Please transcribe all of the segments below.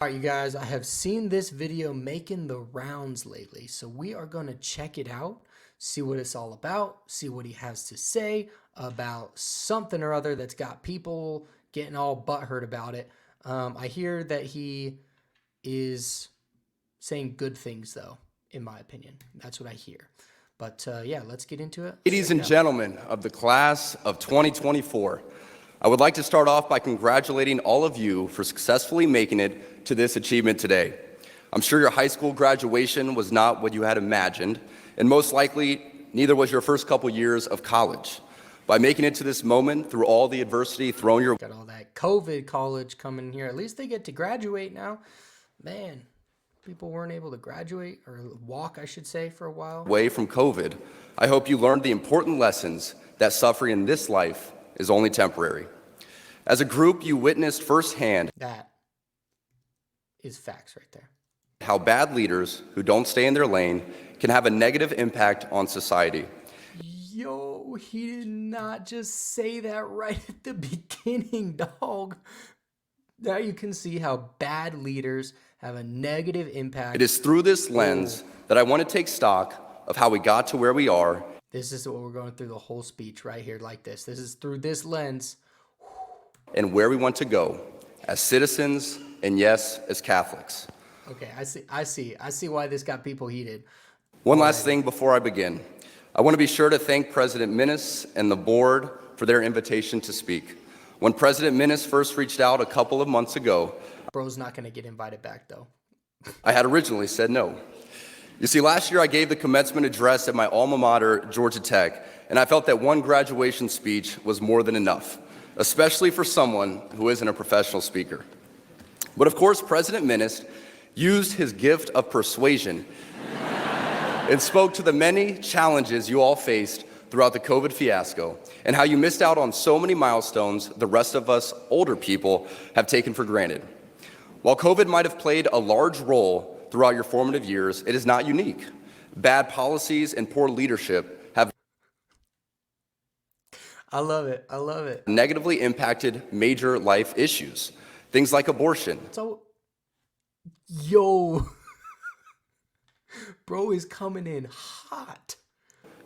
All right, you guys, I have seen this video making the rounds lately, so we are going to check it out, see what it's all about, see what he has to say about something or other that's got people getting all butthurt about it. I hear that he is saying good things, though, in my opinion. That's what I hear. But yeah, let's get into it. Ladies and gentlemen of the class of 2024, I would like to start off by congratulating all of you for successfully making it to this achievement today. I'm sure your high school graduation was not what you had imagined, and most likely neither was your first couple years of college. By making it to this moment through all the adversity thrown your Got all that COVID college coming here. At least they get to graduate now. Man, people weren't able to graduate or walk, I should say, for a while. way from COVID, I hope you learned the important lessons that suffering in this life is only temporary. As a group, you witnessed firsthand That is facts right there. how bad leaders who don't stay in their lane can have a negative impact on society. Yo, he did not just say that right at the beginning, dog. Now you can see how bad leaders have a negative impact. It is through this lens that I want to take stock of how we got to where we are. This is what we're going through the whole speech right here like this. This is through this lens. And where we want to go as citizens and yes, as Catholics. Okay, I see why this got people heated. One last thing before I begin. I want to be sure to thank President Minnis and the board for their invitation to speak. When President Minnis first reached out a couple of months ago, Bro's not going to get invited back, though. I had originally said no. You see, last year I gave the commencement address at my alma mater, Georgia Tech, and I felt that one graduation speech was more than enough, especially for someone who isn't a professional speaker. But of course, President Minnis used his gift of persuasion and spoke to the many challenges you all faced throughout the COVID fiasco and how you missed out on so many milestones the rest of us older people have taken for granted. While COVID might have played a large role throughout your formative years, it is not unique. Bad policies and poor leadership have I love it. I love it. negatively impacted major life issues, things like abortion, So, yo, bro is coming in hot.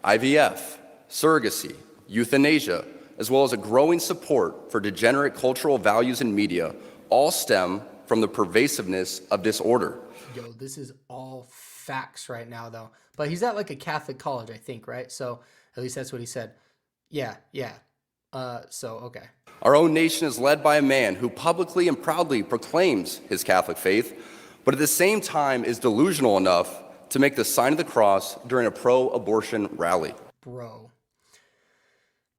IVF, surrogacy, euthanasia, as well as a growing support for degenerate cultural values in media, all stem from the pervasiveness of disorder. Yo, this is all facts right now, though. But he's at like a Catholic college, I think, right? So at least that's what he said. Yeah. So, okay. Our own nation is led by a man who publicly and proudly proclaims his Catholic faith, but at the same time is delusional enough to make the sign of the cross during a pro-abortion rally. Bro.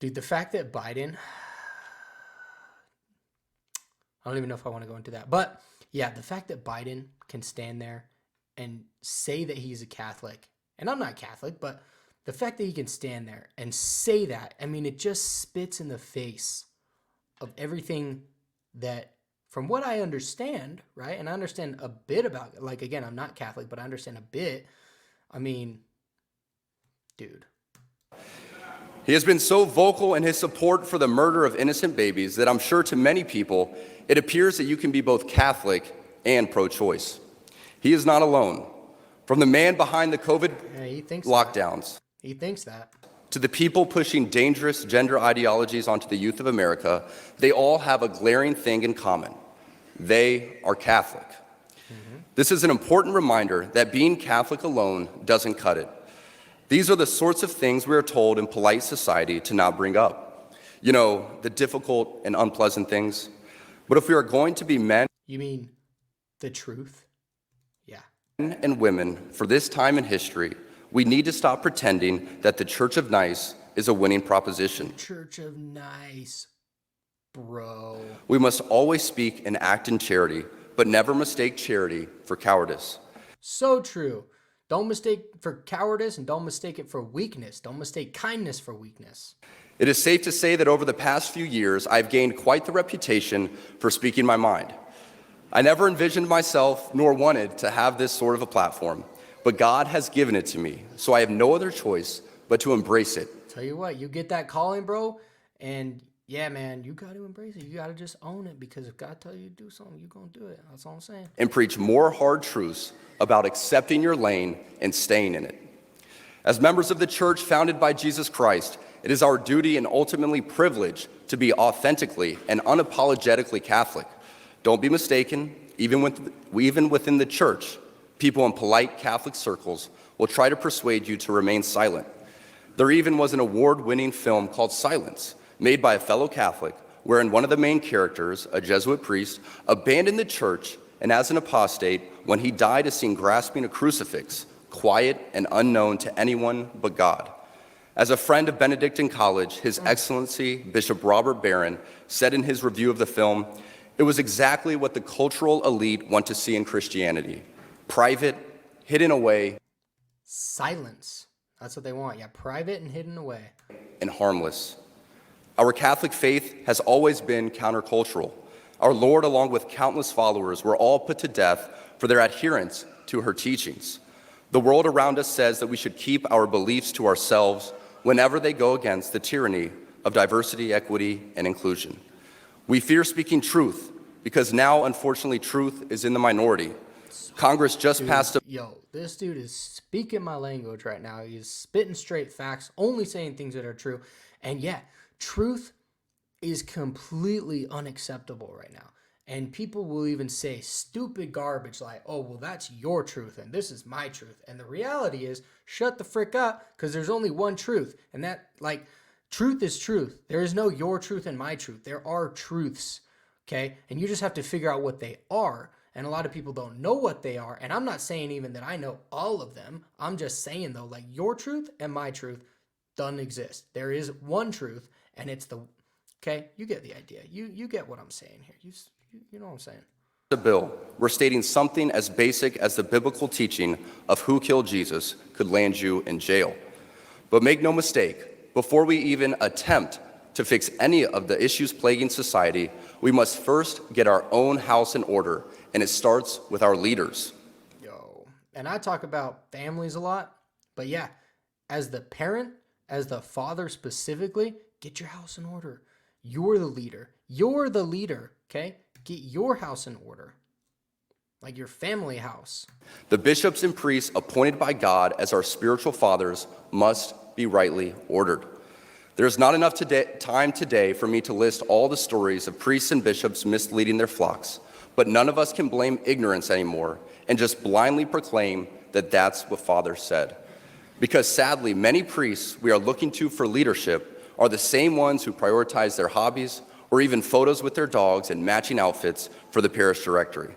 Dude, the fact that Biden, I don't even know if I want to go into that. But yeah, the fact that Biden can stand there and say that he's a Catholic, and I'm not Catholic, but the fact that he can stand there and say that, I mean, it just spits in the face of everything that, from what I understand, right? And I understand a bit about, like, again, I'm not Catholic, but I understand a bit. I mean, dude. He has been so vocal in his support for the murder of innocent babies that I'm sure to many people, it appears that you can be both Catholic and pro-choice. He is not alone. From the man behind the COVID He thinks lockdowns, He thinks that. to the people pushing dangerous gender ideologies onto the youth of America, they all have a glaring thing in common. They are Catholic. This is an important reminder that being Catholic alone doesn't cut it. These are the sorts of things we are told in polite society to not bring up. You know, the difficult and unpleasant things. But if we are going to be men You mean the truth? Yeah. and women for this time in history, we need to stop pretending that the Church of Nice is a winning proposition. Church of Nice, bro. We must always speak and act in charity, but never mistake charity for cowardice. So true. Don't mistake for cowardice and don't mistake it for weakness. Don't mistake kindness for weakness. It is safe to say that over the past few years, I've gained quite the reputation for speaking my mind. I never envisioned myself nor wanted to have this sort of a platform, but God has given it to me, so I have no other choice but to embrace it. Tell you what, you get that calling, bro, and yeah, man, you got to embrace it. You got to just own it, because if God tells you to do something, you're going to do it. That's all I'm saying. And preach more hard truths about accepting your lane and staying in it. As members of the church founded by Jesus Christ, it is our duty and ultimately privilege to be authentically and unapologetically Catholic. Don't be mistaken, even within the church, people in polite Catholic circles will try to persuade you to remain silent. There even was an award-winning film called Silence, made by a fellow Catholic, wherein one of the main characters, a Jesuit priest, abandoned the church, and as an apostate, when he died, is seen grasping a crucifix, quiet and unknown to anyone but God. As a friend of Benedictine College, His Excellency Bishop Robert Barron said in his review of the film, it was exactly what the cultural elite want to see in Christianity. Private, hidden away, Silence. That's what they want. Yeah, private and hidden away. and harmless. Our Catholic faith has always been countercultural. Our Lord, along with countless followers, were all put to death for their adherence to her teachings. The world around us says that we should keep our beliefs to ourselves whenever they go against the tyranny of diversity, equity, and inclusion. We fear speaking truth because now, unfortunately, truth is in the minority. Congress just passed a Yo, this dude is speaking my language right now. He's spitting straight facts, only saying things that are true. And yeah, truth is completely unacceptable right now. And people will even say stupid garbage like, oh, well, that's your truth and this is my truth. And the reality is, shut the frick up, because there's only one truth. And that, like, truth is truth. There is no your truth and my truth. There are truths, okay? And you just have to figure out what they are. And a lot of people don't know what they are. And I'm not saying even that I know all of them. I'm just saying, though, like, your truth and my truth doesn't exist. There is one truth, and it's the, okay? You get the idea. You get what I'm saying here. You know what I'm saying. The bill, we're stating something as basic as the biblical teaching of who killed Jesus could land you in jail. But make no mistake, before we even attempt to fix any of the issues plaguing society, we must first get our own house in order, and it starts with our leaders. Yo, and I talk about families a lot, but yeah, as the parent, as the father specifically, get your house in order. You're the leader. You're the leader, okay? Get your house in order, like your family house. The bishops and priests appointed by God as our spiritual fathers must be rightly ordered. There's not enough time today for me to list all the stories of priests and bishops misleading their flocks, but none of us can blame ignorance anymore and just blindly proclaim that that's what Father said. Because sadly, many priests we are looking to for leadership are the same ones who prioritize their hobbies or even photos with their dogs and matching outfits for the parish directory.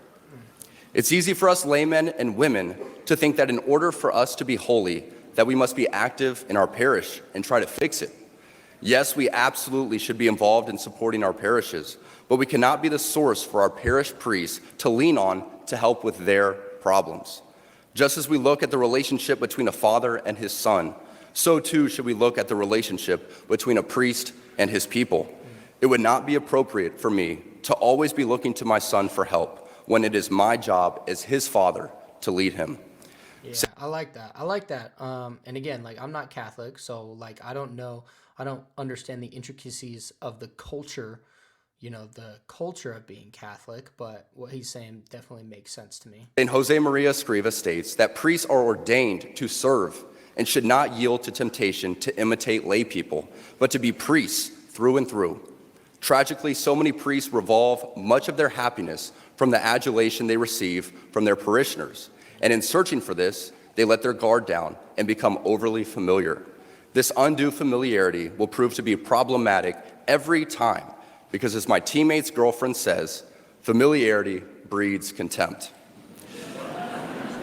It's easy for us laymen and women to think that in order for us to be holy, that we must be active in our parish and try to fix it. Yes, we absolutely should be involved in supporting our parishes, but we cannot be the source for our parish priests to lean on to help with their problems. Just as we look at the relationship between a father and his son, so too should we look at the relationship between a priest and his people. It would not be appropriate for me to always be looking to my son for help when it is my job as his father to lead him. Yeah, I like that. I like that. And again, like, I'm not Catholic, so like I don't understand the intricacies of the culture, the culture of being Catholic, but what he's saying definitely makes sense to me. St. Jose Maria Escriva states that priests are ordained to serve and should not yield to temptation to imitate lay people, but to be priests through and through. Tragically, so many priests revolve much of their happiness from the adulation they receive from their parishioners. And in searching for this, they let their guard down and become overly familiar. This undue familiarity will prove to be problematic every time because, as my teammate's girlfriend says, familiarity breeds contempt.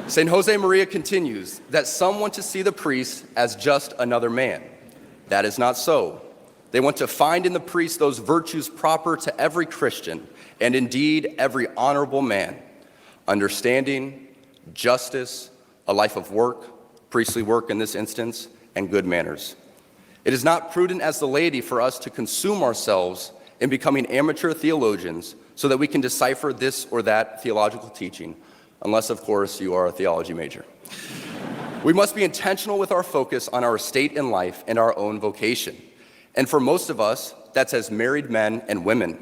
St. Jose Maria continues that some want to see the priest as just another man. That is not so. They want to find in the priest those virtues proper to every Christian and indeed every honorable man: understanding, justice, a life of work, priestly work in this instance, and good manners. It is not prudent as the laity for us to consume ourselves in becoming amateur theologians so that we can decipher this or that theological teaching, unless, of course, you are a theology major. We must be intentional with our focus on our state in life and our own vocation. And for most of us, that says married men and women.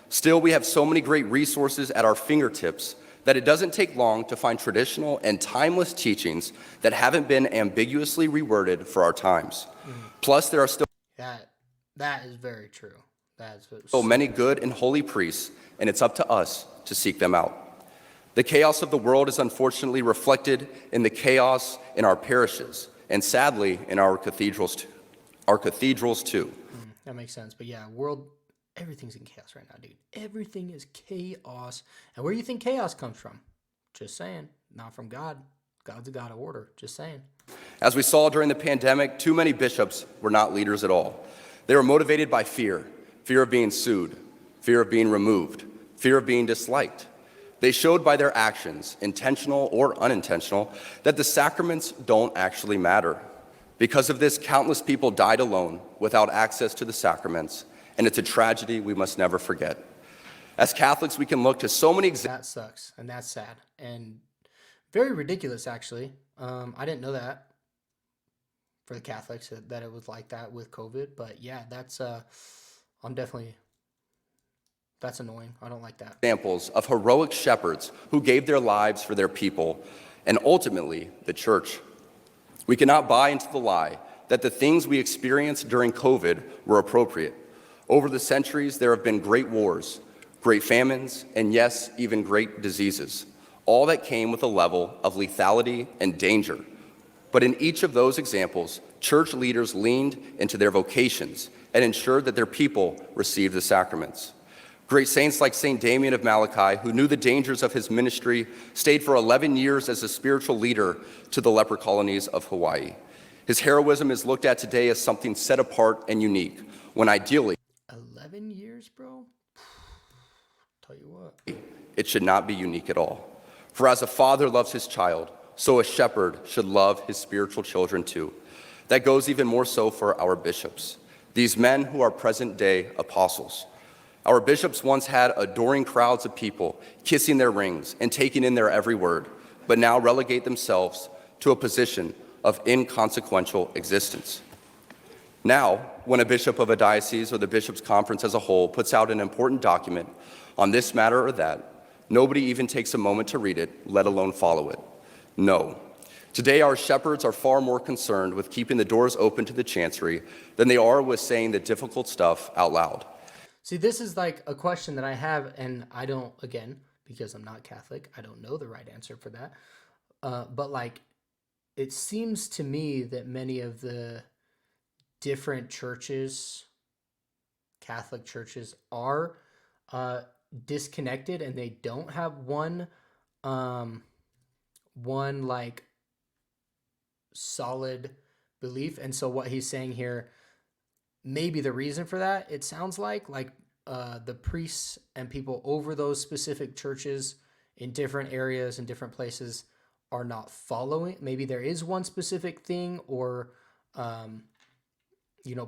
Still, we have so many great resources at our fingertips that it doesn't take long to find traditional and timeless teachings that haven't been ambiguously reworded for our times. Plus, there are still That is very true. That's so many good and holy priests, and it's up to us to seek them out. The chaos of the world is unfortunately reflected in the chaos in our parishes, and sadly, in our cathedrals too. That makes sense. But yeah, everything's in chaos right now, dude. Everything is chaos. And where do you think chaos comes from? Just saying. Not from God. God's a God of order. Just saying. As we saw during the pandemic, too many bishops were not leaders at all. They were motivated by fear of being sued, fear of being removed, fear of being disliked. They showed by their actions, intentional or unintentional, that the sacraments don't actually matter. Because of this, countless people died alone without access to the sacraments, and it's a tragedy we must never forget. As Catholics, we can look to so many That sucks, and that's sad, and very ridiculous, actually. I didn't know that for the Catholics, that it was like that with COVID, but yeah, that's annoying. I don't like that. Examples of heroic shepherds who gave their lives for their people, and ultimately, the church. We cannot buy into the lie that the things we experienced during COVID were appropriate. Over the centuries, there have been great wars, great famines, and yes, even great diseases, all that came with a level of lethality and danger. But in each of those examples, church leaders leaned into their vocations and ensured that their people received the sacraments. Great saints like St. Damien of Malachi, who knew the dangers of his ministry, stayed for 11 years as a spiritual leader to the leper colonies of Hawaii. His heroism is looked at today as something set apart and unique, when ideally 11 years, bro? Tell you what. It should not be unique at all. For as a father loves his child, so a shepherd should love his spiritual children too. That goes even more so for our bishops, these men who are present-day apostles. Our bishops once had adoring crowds of people kissing their rings and taking in their every word, but now relegate themselves to a position of inconsequential existence. Now, when a bishop of a diocese or the bishops' conference as a whole puts out an important document on this matter or that, nobody even takes a moment to read it, let alone follow it. No. Today, our shepherds are far more concerned with keeping the doors open to the chancery than they are with saying the difficult stuff out loud. See, this is like a question that I have, and I don't, again, because I'm not Catholic, I don't know the right answer for that. But like, it seems to me that many of the different churches, Catholic churches, are disconnected, and they don't have one like solid belief. And so what he's saying here, maybe the reason for that, it sounds like the priests and people over those specific churches in different areas and different places are not following. Maybe there is one specific thing or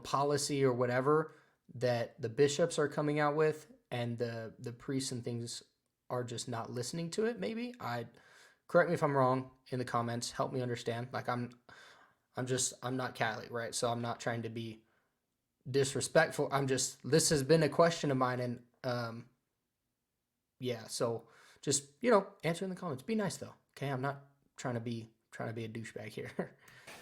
policy or whatever that the bishops are coming out with, and the priests and things are just not listening to it. Maybe correct me if I'm wrong in the comments. Help me understand. Like I'm not Catholic, right? So I'm not trying to be disrespectful. This has been a question of mine, and so just answer in the comments. Be nice though, okay? I'm not trying to be a douchebag here.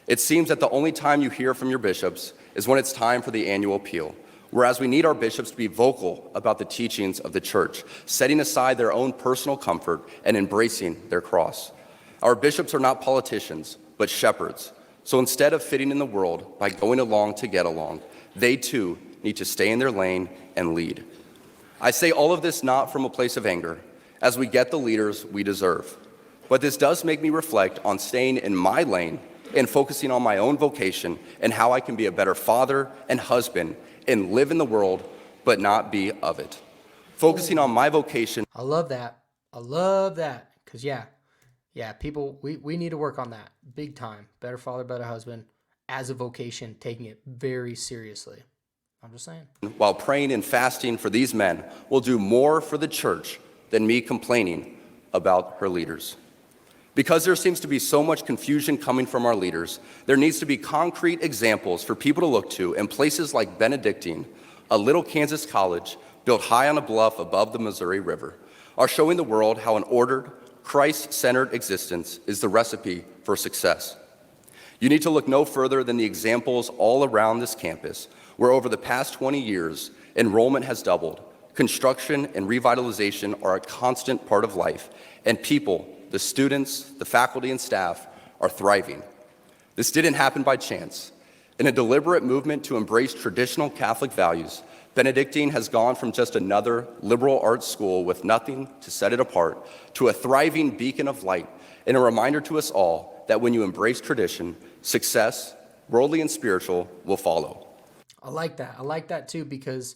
It seems that the only time you hear from your bishops is when it's time for the annual appeal, whereas we need our bishops to be vocal about the teachings of the church, setting aside their own personal comfort and embracing their cross. Our bishops are not politicians, but shepherds. So instead of fitting in the world by going along to get along, they too need to stay in their lane and lead. I say all of this not from a place of anger, as we get the leaders we deserve. But this does make me reflect on staying in my lane and focusing on my own vocation and how I can be a better father and husband and live in the world, but not be of it. Focusing on my vocation. I love that. Because people, we need to work on that big time. Better father, better husband, as a vocation, taking it very seriously. I'm just saying. While praying and fasting for these men will do more for the church than me complaining about her leaders. Because there seems to be so much confusion coming from our leaders, there needs to be concrete examples for people to look to in places like Benedictine, a little Kansas college built high on a bluff above the Missouri River, are showing the world how an ordered, Christ-centered existence is the recipe for success. You need to look no further than the examples all around this campus, where over the past 20 years, enrollment has doubled, construction and revitalization are a constant part of life, and people, the students, the faculty and staff, are thriving. This didn't happen by chance. In a deliberate movement to embrace traditional Catholic values, Benedictine has gone from just another liberal arts school with nothing to set it apart to a thriving beacon of light and a reminder to us all that when you embrace tradition, success, worldly and spiritual, will follow. I like that. I like that too because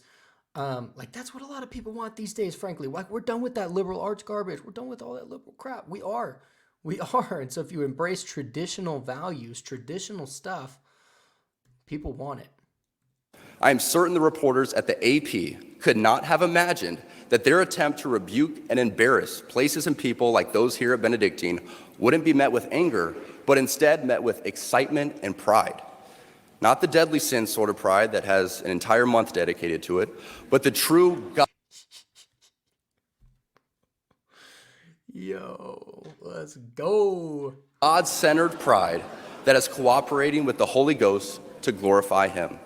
that's what a lot of people want these days, frankly. Like, we're done with that liberal arts garbage. We're done with all that liberal crap. We are. And so if you embrace traditional values, traditional stuff, people want it. I am certain the reporters at the AP could not have imagined that their attempt to rebuke and embarrass places and people like those here at Benedictine wouldn't be met with anger, but instead met with excitement and pride. Not the deadly sin sort of pride that has an entire month dedicated to it, but the true God. Yo, let's go. God-centered pride that is cooperating with the Holy Ghost to glorify Him.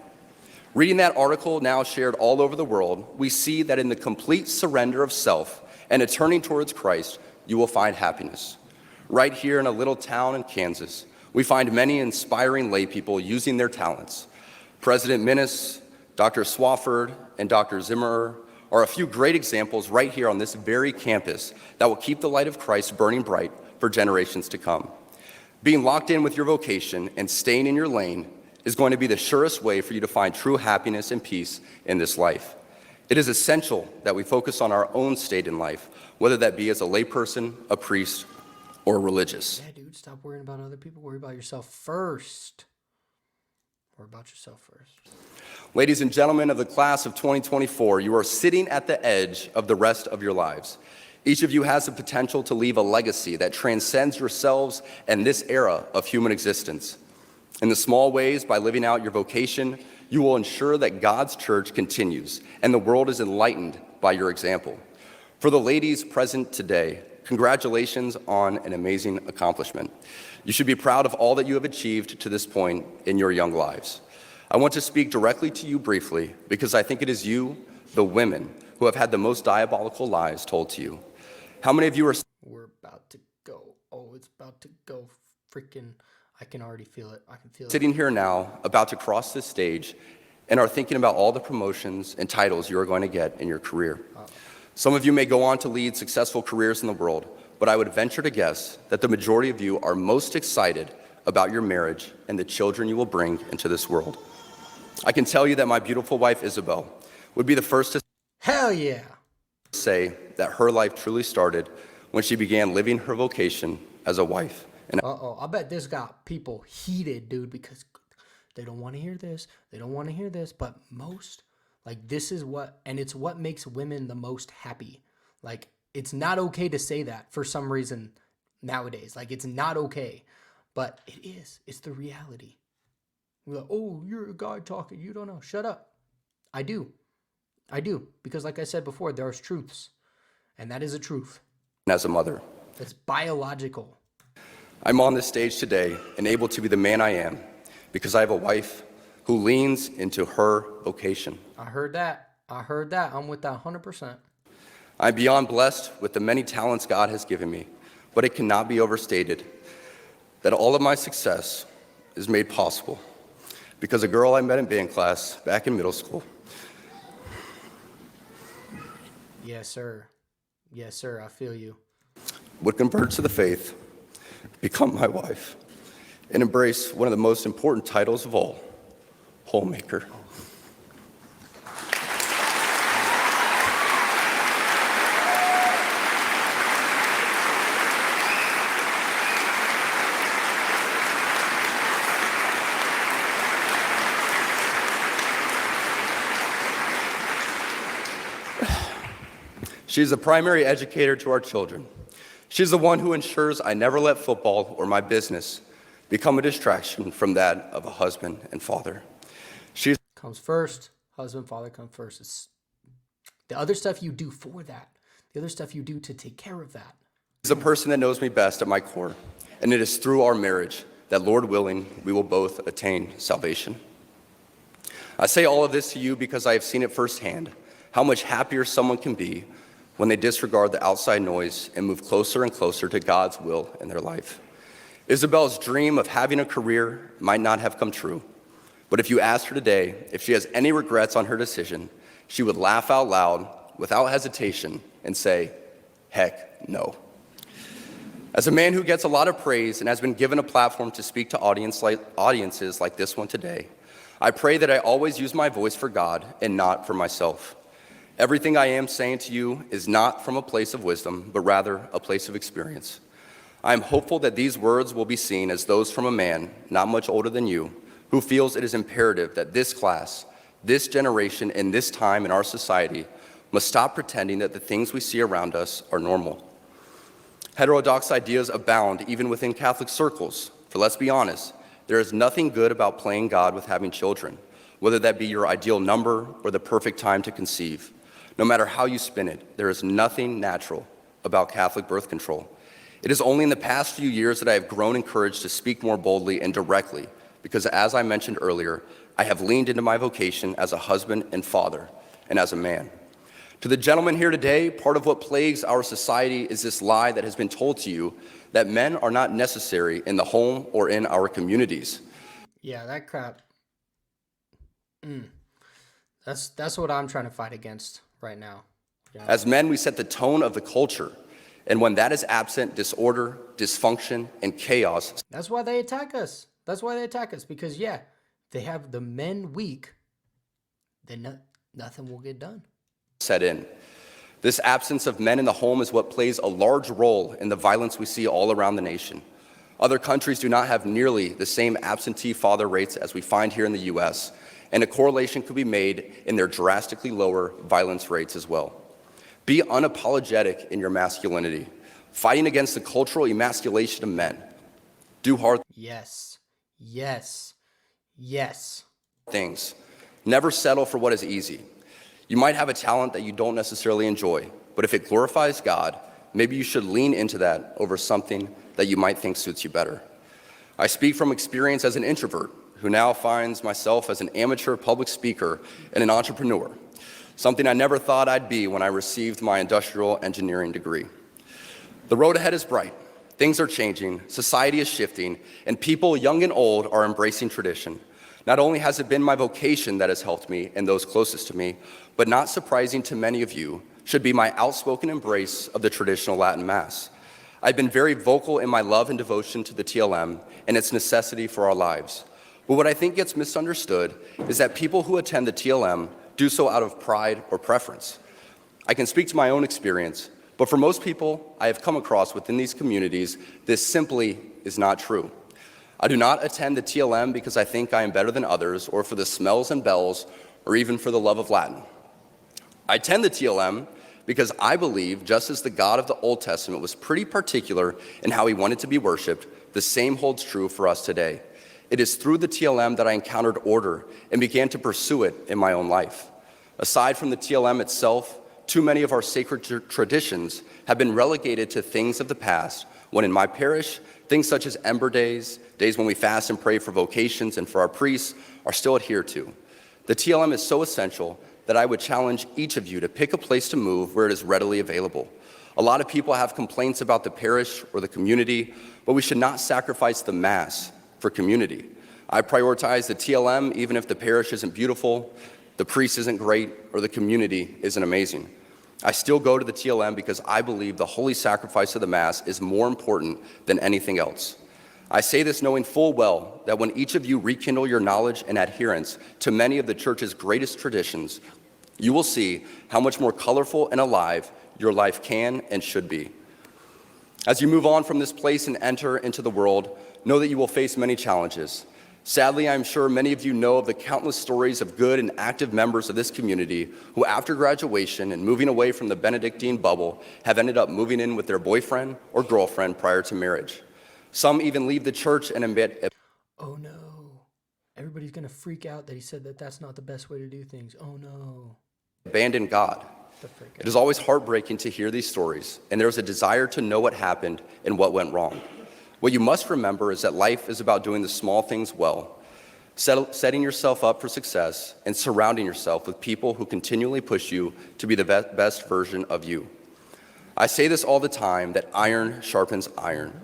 Reading that article now shared all over the world, we see that in the complete surrender of self and a turning towards Christ, you will find happiness. Right here in a little town in Kansas, we find many inspiring lay people using their talents. President Minnis, Dr. Swafford, and Dr. Zimmerer are a few great examples right here on this very campus that will keep the light of Christ burning bright for generations to come. Being locked in with your vocation and staying in your lane is going to be the surest way for you to find true happiness and peace in this life. It is essential that we focus on our own state in life, whether that be as a layperson, a priest, or religious. Yeah, dude, stop worrying about other people. Worry about yourself first. Worry about yourself first. Ladies and gentlemen of the class of 2024, you are sitting at the edge of the rest of your lives. Each of you has the potential to leave a legacy that transcends yourselves and this era of human existence. In the small ways, by living out your vocation, you will ensure that God's church continues and the world is enlightened by your example. For the ladies present today, congratulations on an amazing accomplishment. You should be proud of all that you have achieved to this point in your young lives. I want to speak directly to you briefly because I think it is you, the women, who have had the most diabolical lies told to you. How many of you are... We're about to go. Oh, it's about to go. Freaking, I can already feel it. I can feel it. Sitting here now, about to cross this stage, and are thinking about all the promotions and titles you are going to get in your career. Some of you may go on to lead successful careers in the world, but I would venture to guess that the majority of you are most excited about your marriage and the children you will bring into this world. I can tell you that my beautiful wife, Isabel, would be the first to Hell yeah. say that her life truly started when she began living her vocation as a wife. And I bet this got people heated, dude, because they don't want to hear this. They don't want to hear this, but most... Like, this is what, and it's what makes women the most happy. Like, it's not okay to say that for some reason nowadays. Like, it's not okay, but it is. It's the reality. We're like, oh, you're a guy talking. You don't know. Shut up. I do. Because like I said before, there's truths, and that is a truth. as a mother. It's biological. I'm on this stage today and able to be the man I am because I have a wife who leans into her vocation. I heard that. I'm with that 100%. I'm beyond blessed with the many talents God has given me, but it cannot be overstated that all of my success is made possible because a girl I met in band class back in middle school. Yes, sir. Yes, sir. I feel you. Would convert to the faith, become my wife, and embrace one of the most important titles of all, homemaker. She's the primary educator to our children. She's the one who ensures I never let football or my business become a distraction from that of a husband and father. She Comes first. Husband, father come first. It's the other stuff you do for that. The other stuff you do to take care of that. He's the person that knows me best at my core, and it is through our marriage that, Lord willing, we will both attain salvation. I say all of this to you because I have seen it firsthand, how much happier someone can be when they disregard the outside noise and move closer and closer to God's will in their life. Isabel's dream of having a career might not have come true, but if you asked her today if she has any regrets on her decision, she would laugh out loud without hesitation and say, heck no. As a man who gets a lot of praise and has been given a platform to speak to audiences like this one today, I pray that I always use my voice for God and not for myself. Everything I am saying to you is not from a place of wisdom, but rather a place of experience. I am hopeful that these words will be seen as those from a man not much older than you, who feels it is imperative that this class, this generation, and this time in our society must stop pretending that the things we see around us are normal. Heterodox ideas abound even within Catholic circles, for let's be honest, there is nothing good about playing God with having children, whether that be your ideal number or the perfect time to conceive. No matter how you spin it, there is nothing natural about Catholic birth control. It is only in the past few years that I have grown encouraged to speak more boldly and directly, because as I mentioned earlier, I have leaned into my vocation as a husband and father, and as a man. To the gentlemen here today, part of what plagues our society is this lie that has been told to you that men are not necessary in the home or in our communities. Yeah, that crap. That's what I'm trying to fight against right now. Yeah. As men, we set the tone of the culture, and when that is absent, disorder, dysfunction, and chaos. That's why they attack us. That's why they attack us, because yeah, they have the men weak, then nothing will get done. Set in. This absence of men in the home is what plays a large role in the violence we see all around the nation. Other countries do not have nearly the same absentee father rates as we find here in the U.S., and a correlation could be made in their drastically lower violence rates as well. Be unapologetic in your masculinity, fighting against the cultural emasculation of men. Do hard Yes. things. Never settle for what is easy. You might have a talent that you don't necessarily enjoy, but if it glorifies God, maybe you should lean into that over something that you might think suits you better. I speak from experience as an introvert who now finds myself as an amateur public speaker and an entrepreneur, something I never thought I'd be when I received my industrial engineering degree. The road ahead is bright. Things are changing, society is shifting, and people, young and old, are embracing tradition. Not only has it been my vocation that has helped me and those closest to me, but not surprising to many of you, should be my outspoken embrace of the traditional Latin Mass. I've been very vocal in my love and devotion to the TLM and its necessity for our lives. But what I think gets misunderstood is that people who attend the TLM do so out of pride or preference. I can speak to my own experience, but for most people I have come across within these communities, this simply is not true. I do not attend the TLM because I think I am better than others, or for the smells and bells, or even for the love of Latin. I attend the TLM because I believe, just as the God of the Old Testament was pretty particular in how he wanted to be worshiped, the same holds true for us today. It is through the TLM that I encountered order and began to pursue it in my own life. Aside from the TLM itself, too many of our sacred traditions have been relegated to things of the past, when in my parish, things such as Ember Days, days when we fast and pray for vocations and for our priests, are still adhered to. The TLM is so essential that I would challenge each of you to pick a place to move where it is readily available. A lot of people have complaints about the parish or the community, but we should not sacrifice the Mass for community. I prioritize the TLM even if the parish isn't beautiful, the priest isn't great, or the community isn't amazing. I still go to the TLM because I believe the holy sacrifice of the Mass is more important than anything else. I say this knowing full well that when each of you rekindle your knowledge and adherence to many of the Church's greatest traditions, you will see how much more colorful and alive your life can and should be. As you move on from this place and enter into the world, know that you will face many challenges. Sadly, I'm sure many of you know of the countless stories of good and active members of this community who, after graduation and moving away from the Benedictine bubble, have ended up moving in with their boyfriend or girlfriend prior to marriage. Some even leave the church and embed. Oh no. everybody's going to freak out that he said that that's not the best way to do things. Oh, no. Abandon God. It is always heartbreaking to hear these stories, and there is a desire to know what happened and what went wrong. What you must remember is that life is about doing the small things well, setting yourself up for success, and surrounding yourself with people who continually push you to be the best version of you. I say this all the time, that iron sharpens iron.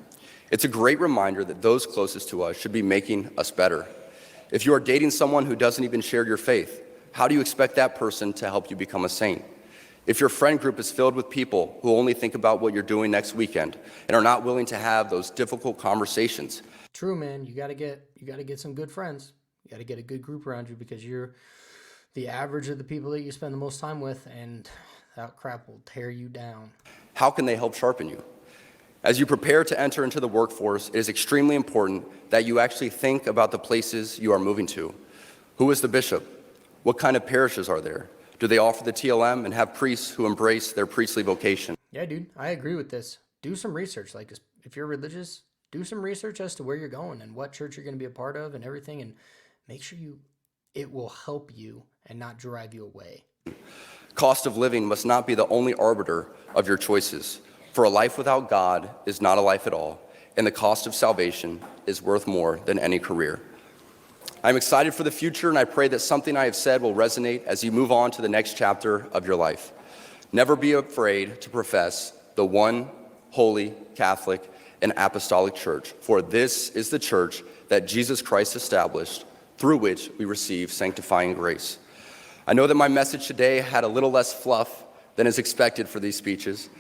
It's a great reminder that those closest to us should be making us better. If you are dating someone who doesn't even share your faith, how do you expect that person to help you become a saint? If your friend group is filled with people who only think about what you're doing next weekend and are not willing to have those difficult conversations. True, man. You got to get some good friends. You got to get a good group around you, because you're the average of the people that you spend the most time with, and that crap will tear you down. How can they help sharpen you? As you prepare to enter into the workforce, it is extremely important that you actually think about the places you are moving to. Who is the bishop? What kind of parishes are there? Do they offer the TLM and have priests who embrace their priestly vocation? Yeah, dude, I agree with this. Do some research. Like, if you're religious, do some research as to where you're going and what church you're going to be a part of and everything, and make sure it will help you and not drive you away. Cost of living must not be the only arbiter of your choices, for a life without God is not a life at all, and the cost of salvation is worth more than any career. I'm excited for the future, and I pray that something I have said will resonate as you move on to the next chapter of your life. Never be afraid to profess the one holy, Catholic, and apostolic church, for this is the church that Jesus Christ established, through which we receive sanctifying grace. I know that my message today had a little less fluff than is expected for these speeches,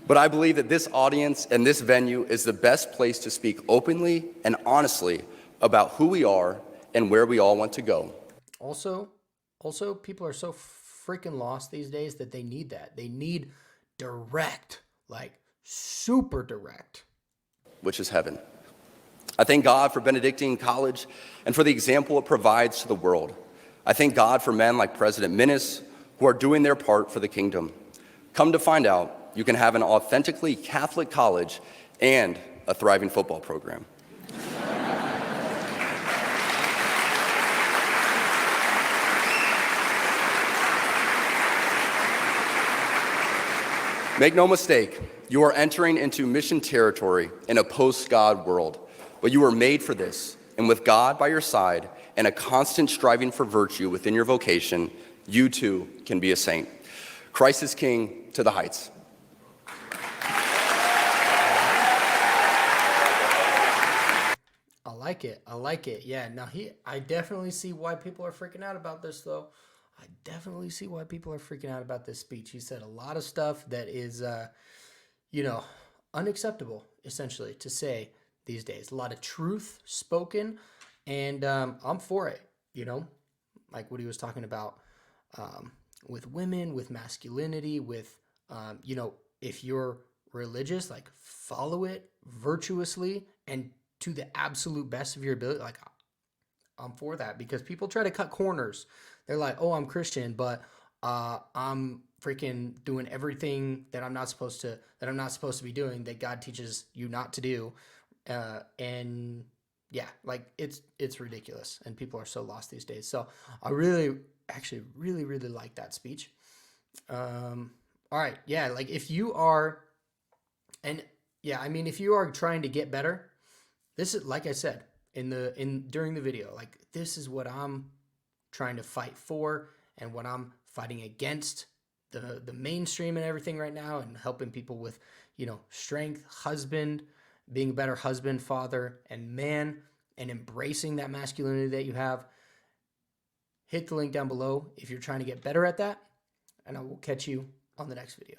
but I believe that this audience and this venue is the best place to speak openly and honestly about who we are and where we all want to go. Also, people are so freaking lost these days that they need that. They need direct, like super direct. Which is heaven. I thank God for Benedictine College and for the example it provides to the world. I thank God for men like President Minnis who are doing their part for the kingdom. Come to find out, you can have an authentically Catholic college and a thriving football program. Make no mistake, you are entering into mission territory in a post-God world, but you were made for this, and with God by your side and a constant striving for virtue within your vocation, you too can be a saint. Christ is King to the heights. I like it. Yeah, now I definitely see why people are freaking out about this, though. I definitely see why people are freaking out about this speech. He said a lot of stuff that is, unacceptable, essentially, to say these days. A lot of truth spoken, and I'm for it, like what he was talking about with women, with masculinity, with, if you're religious, like follow it virtuously and to the absolute best of your ability. Like, I'm for that, because people try to cut corners. They're like, oh, I'm Christian, but I'm freaking doing everything that I'm not supposed to be doing, that God teaches you not to do. And yeah, like it's ridiculous, and people are so lost these days. So I really like that speech. All right. Yeah. Like if you are trying to get better, this is, like I said, during the video, like this is what I'm trying to fight for, and what I'm fighting against the mainstream and everything right now, and helping people with, strength, being a better husband, father, and man, and embracing that masculinity that you have. Hit the link down below if you're trying to get better at that, and I will catch you on the next video.